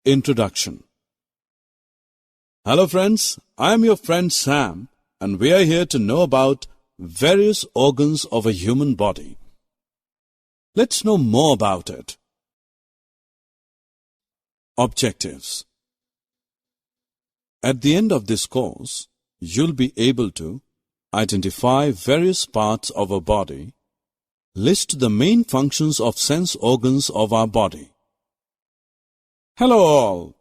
Introduction. Hello friends, I am your friend Sam and we are here to know about various organs of a human body. Let's know more about it. Objectives. At the end of this course, you'll be able to identify various parts of our body, list the main functions of sense organs of our body. Hello all!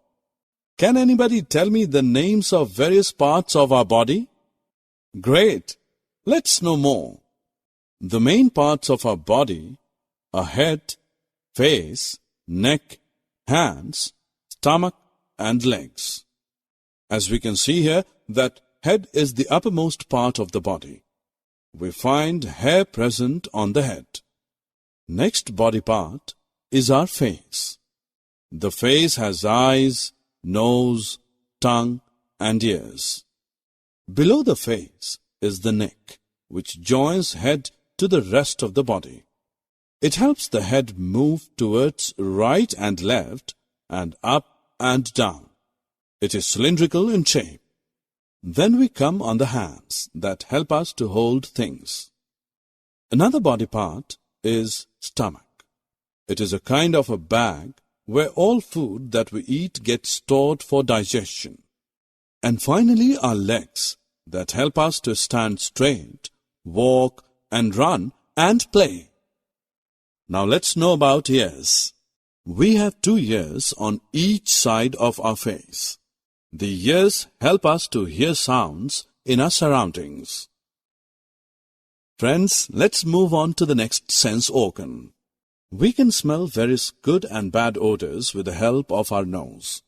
Can anybody tell me the names of various parts of our body? Great! Let's know more. The main parts of our body are head, face, neck, hands, stomach and legs. As we can see here that head is the uppermost part of the body. We find hair present on the head. Next body part is our face. The face has eyes, nose, tongue and ears. Below the face is the neck, which joins head to the rest of the body. It helps the head move towards right and left and up and down. It is cylindrical in shape. Then we come on the hands that help us to hold things. Another body part is stomach. It is a kind of a bag where all food that we eat gets stored for digestion. And finally our legs that help us to stand straight, walk and run and play. Now let's know about ears. We have 2 ears on each side of our face. The ears help us to hear sounds in our surroundings. Friends, let's move on to the next sense organ. We can smell various good and bad odors with the help of our nose.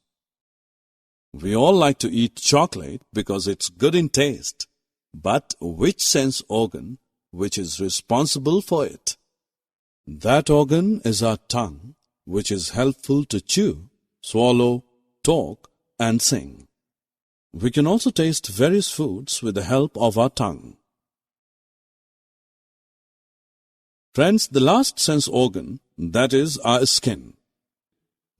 We all like to eat chocolate because it's good in taste. But which sense organ which is responsible for it? That organ is our tongue, which is helpful to chew, swallow, talk and sing. We can also taste various foods with the help of our tongue. Friends, the last sense organ, that is our skin.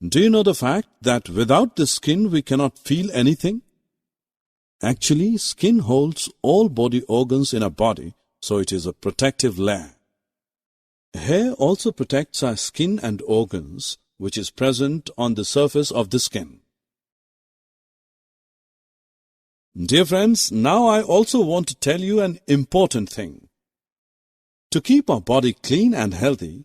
Do you know the fact that without the skin we cannot feel anything? Actually, skin holds all body organs in our body, so it is a protective layer. Hair also protects our skin and organs, which is present on the surface of the skin. Dear friends, now I also want to tell you an important thing. To keep our body clean and healthy,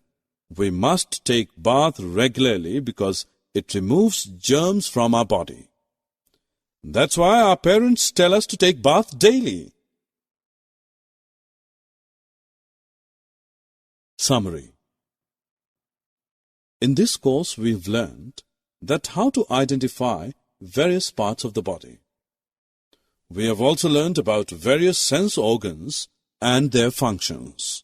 we must take bath regularly because it removes germs from our body. That's why our parents tell us to take bath daily. Summary. In this course, we've learned that how to identify various parts of the body. We have also learned about various sense organs and their functions.